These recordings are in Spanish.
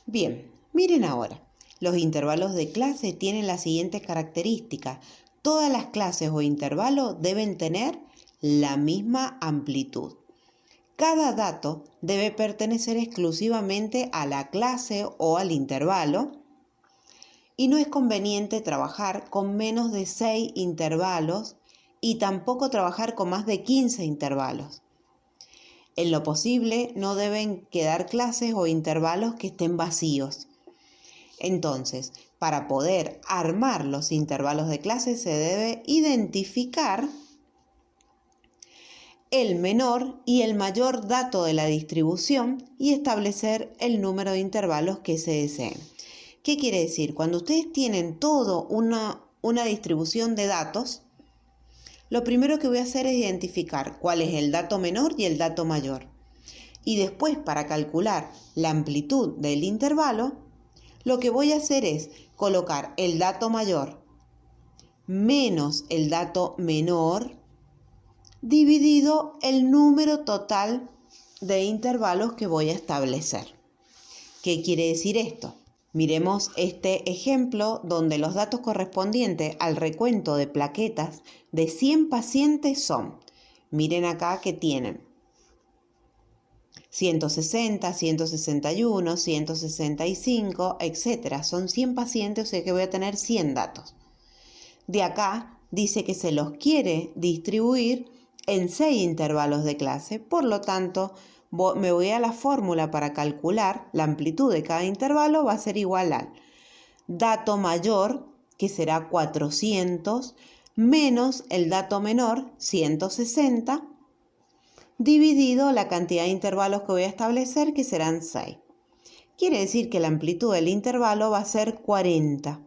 Bien, miren ahora. Los intervalos de clase tienen las siguientes características. Todas las clases o intervalos deben tener la misma amplitud. Cada dato debe pertenecer exclusivamente a la clase o al intervalo y no es conveniente trabajar con menos de 6 intervalos y tampoco trabajar con más de 15 intervalos. En lo posible no deben quedar clases o intervalos que estén vacíos. Entonces, para poder armar los intervalos de clase se debe identificar el menor y el mayor dato de la distribución y establecer el número de intervalos que se deseen. ¿Qué quiere decir? Cuando ustedes tienen todo una distribución de datos, lo primero que voy a hacer es identificar cuál es el dato menor y el dato mayor. Y después, para calcular la amplitud del intervalo, lo que voy a hacer es colocar el dato mayor menos el dato menor dividido el número total de intervalos que voy a establecer. ¿Qué quiere decir esto? Miremos este ejemplo donde los datos correspondientes al recuento de plaquetas de 100 pacientes son, miren acá que tienen 160, 161, 165, etc. Son 100 pacientes, o sea que voy a tener 100 datos. De acá dice que se los quiere distribuir en 6 intervalos de clase, por lo tanto me voy a la fórmula para calcular la amplitud de cada intervalo, va a ser igual al dato mayor, que será 400, menos el dato menor, 160, dividido la cantidad de intervalos que voy a establecer, que serán 6. Quiere decir que la amplitud del intervalo va a ser 40.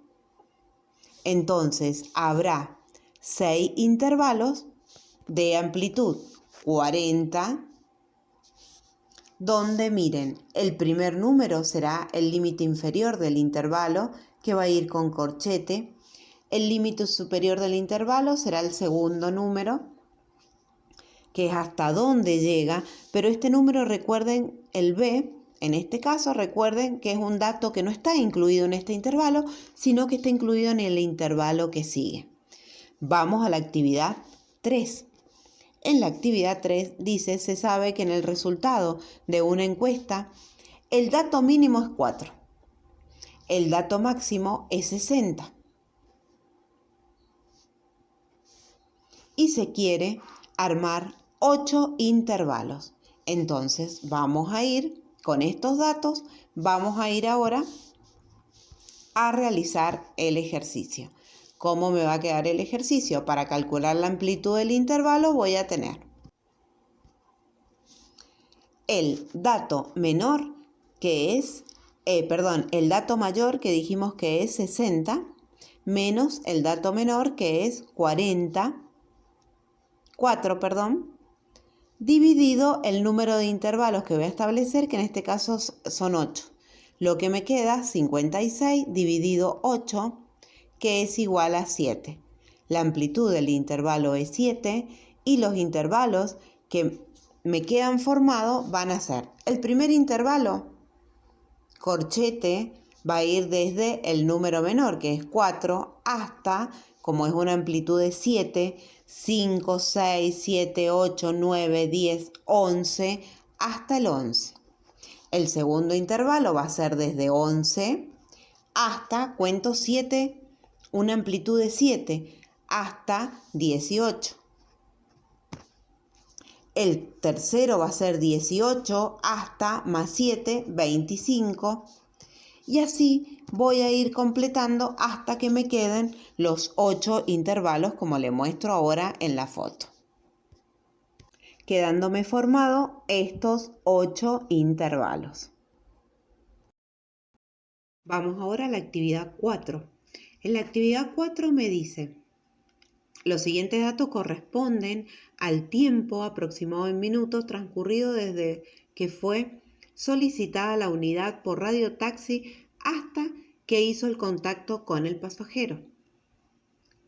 Entonces, habrá 6 intervalos de amplitud 40, donde miren, el primer número será el límite inferior del intervalo, que va a ir con corchete. El límite superior del intervalo será el segundo número, que es hasta dónde llega, pero este número, recuerden, el B, en este caso, recuerden que es un dato que no está incluido en este intervalo, sino que está incluido en el intervalo que sigue. Vamos a la actividad 3. En la actividad 3 dice, se sabe que en el resultado de una encuesta, el dato mínimo es 4. El dato máximo es 60. Y se quiere armar 8 intervalos. Entonces vamos a ir con estos datos, vamos a ir ahora a realizar el ejercicio. ¿Cómo me va a quedar el ejercicio? Para calcular la amplitud del intervalo voy a tener el dato menor, que es, el dato mayor, que dijimos que es 60, menos el dato menor, que es 4, dividido el número de intervalos que voy a establecer, que en este caso son 8. Lo que me queda, 56 dividido 8, que es igual a 7. La amplitud del intervalo es 7 y los intervalos que me quedan formados van a ser el primer intervalo, corchete, va a ir desde el número menor, que es 4, hasta, como es una amplitud de 7, 5, 6, 7, 8, 9, 10, 11, hasta el 11. El segundo intervalo va a ser desde 11 hasta, cuento 7, una amplitud de 7, hasta 18. El tercero va a ser 18 hasta más 7, 25. Y así voy a ir completando hasta que me queden los 8 intervalos, como le muestro ahora en la foto. Quedándome formado estos 8 intervalos. Vamos ahora a la actividad 4. En la actividad 4 me dice, los siguientes datos corresponden al tiempo aproximado en minutos transcurrido desde que fue solicitada la unidad por radiotaxi hasta que hizo el contacto con el pasajero.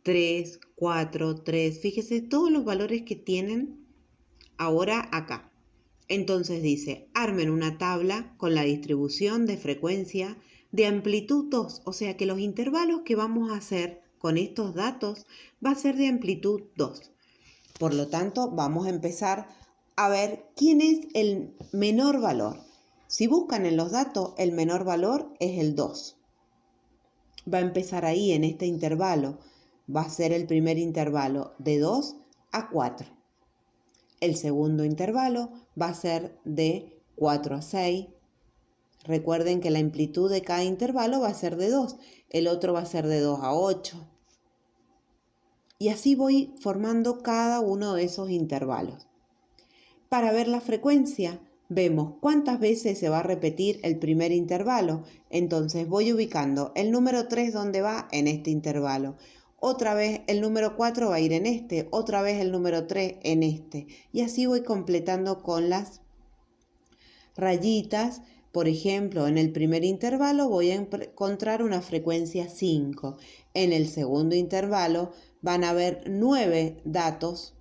3, 4, 3, fíjese todos los valores que tienen ahora acá. Entonces dice, armen una tabla con la distribución de frecuencia de amplitud 2, o sea que los intervalos que vamos a hacer con estos datos va a ser de amplitud 2. Por lo tanto, vamos a empezar a ver quién es el menor valor. Si buscan en los datos, el menor valor es el 2. Va a empezar ahí en este intervalo. Va a ser el primer intervalo de 2 a 4. El segundo intervalo va a ser de 4 a 6. Recuerden que la amplitud de cada intervalo va a ser de 2. El otro va a ser de 2 a 8. Y así voy formando cada uno de esos intervalos. Para ver la frecuencia, vemos cuántas veces se va a repetir el primer intervalo. Entonces voy ubicando el número 3 donde va en este intervalo. Otra vez el número 4 va a ir en este, otra vez el número 3 en este. Y así voy completando con las rayitas. Por ejemplo, en el primer intervalo voy a encontrar una frecuencia 5. En el segundo intervalo van a haber 9 datos.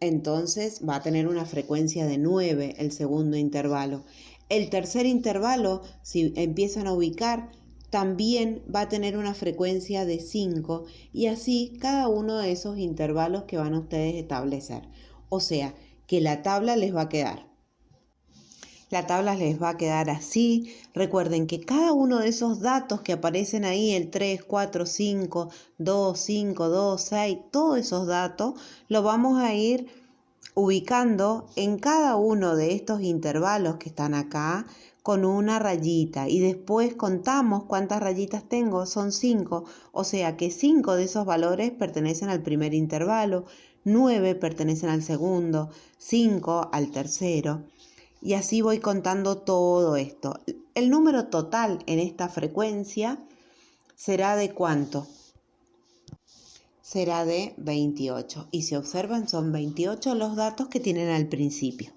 Entonces va a tener una frecuencia de 9 el segundo intervalo. El tercer intervalo, si empiezan a ubicar, también va a tener una frecuencia de 5 y así cada uno de esos intervalos que van a ustedes establecer. O sea, que la tabla les va a quedar. La tabla les va a quedar así. Recuerden que cada uno de esos datos que aparecen ahí, el 3, 4, 5, 2, 5, 2, 6, todos esos datos los vamos a ir ubicando en cada uno de estos intervalos que están acá con una rayita y después contamos cuántas rayitas tengo, son 5, o sea que 5 de esos valores pertenecen al primer intervalo, 9 pertenecen al segundo, 5 al tercero. Y así voy contando todo esto. El número total en esta frecuencia será de ¿cuánto? Será de 28. Y si observan, son 28 los datos que tienen al principio.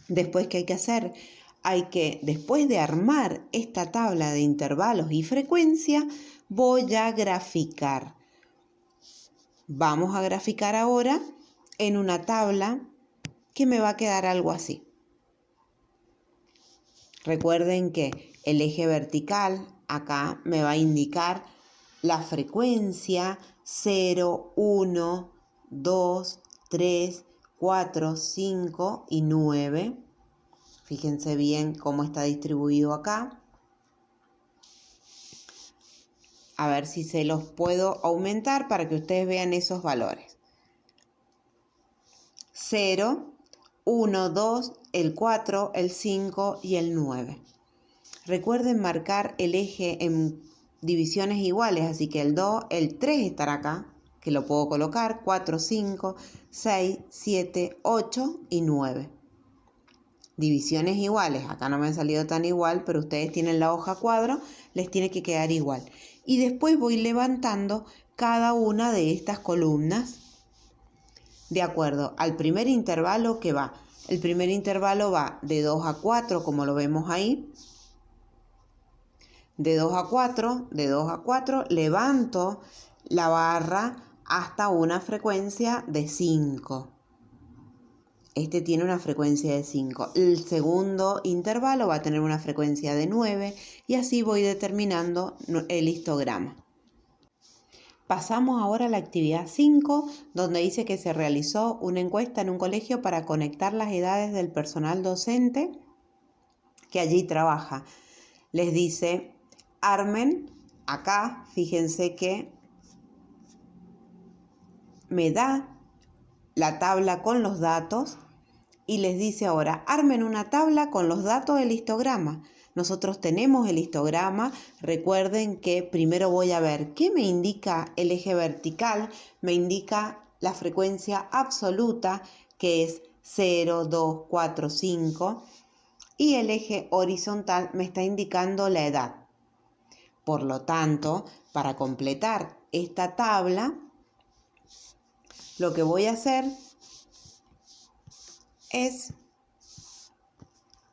Después, ¿qué hay que hacer? Hay que, después de armar esta tabla de intervalos y frecuencia, voy a graficar. Vamos a graficar ahora en una tabla que me va a quedar algo así. Recuerden que el eje vertical acá me va a indicar la frecuencia 0, 1, 2, 3, 4, 5 y 9. Fíjense bien cómo está distribuido acá. A ver si se los puedo aumentar para que ustedes vean esos valores. 0, 1, 2, el 4, el 5 y el 9. Recuerden marcar el eje en divisiones iguales, así que el 2, el 3 estará acá, que lo puedo colocar, 4, 5, 6, 7, 8 y 9. Divisiones iguales, acá no me han salido tan igual, pero ustedes tienen la hoja cuadro, les tiene que quedar igual. Y después voy levantando cada una de estas columnas de acuerdo al primer intervalo que va. El primer intervalo va de 2 a 4, como lo vemos ahí. De 2 a 4, de 2 a 4, levanto la barra hasta una frecuencia de 5. Este tiene una frecuencia de 5. El segundo intervalo va a tener una frecuencia de 9 y así voy determinando el histograma. Pasamos ahora a la actividad 5, donde dice que se realizó una encuesta en un colegio para conectar las edades del personal docente que allí trabaja. Les dice, armen, acá, fíjense que me da la tabla con los datos y les dice ahora, armen una tabla con los datos del histograma. Nosotros tenemos el histograma. Recuerden que primero voy a ver qué me indica el eje vertical. Me indica la frecuencia absoluta, que es 0, 2, 4, 5. Y el eje horizontal me está indicando la edad. Por lo tanto, para completar esta tabla, lo que voy a hacer es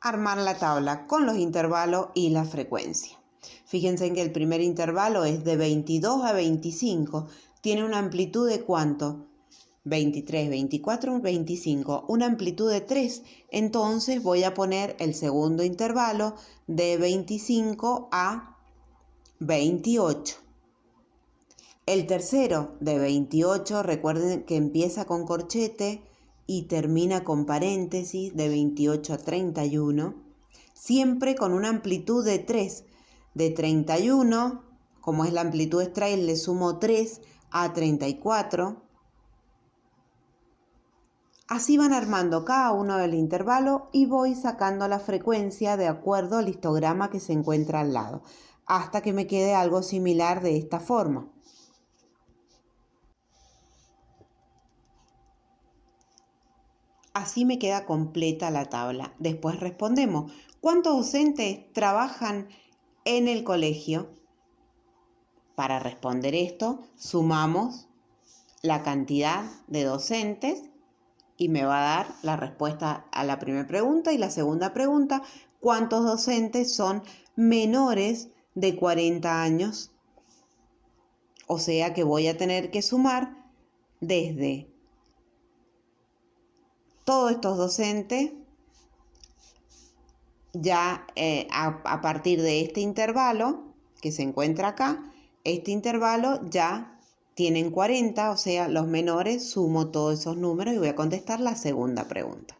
armar la tabla con los intervalos y la frecuencia. Fíjense que el primer intervalo es de 22 a 25. Tiene una amplitud de ¿cuánto? 23, 24, 25, una amplitud de 3. Entonces voy a poner el segundo intervalo de 25 a 28. El tercero de 28, recuerden que empieza con corchete y termina con paréntesis de 28 a 31, siempre con una amplitud de 3. De 31, como es la amplitud Straight, le sumo 3 a 34. Así van armando cada uno del intervalo y voy sacando la frecuencia de acuerdo al histograma que se encuentra al lado, hasta que me quede algo similar de esta forma. Así me queda completa la tabla. Después respondemos, ¿cuántos docentes trabajan en el colegio? Para responder esto, sumamos la cantidad de docentes y me va a dar la respuesta a la primera pregunta y la segunda pregunta, ¿cuántos docentes son menores de 40 años? O sea que voy a tener que sumar desde todos estos docentes ya a partir de este intervalo que se encuentra acá, este intervalo ya tienen 40, o sea, los menores, sumo todos esos números y voy a contestar la segunda pregunta.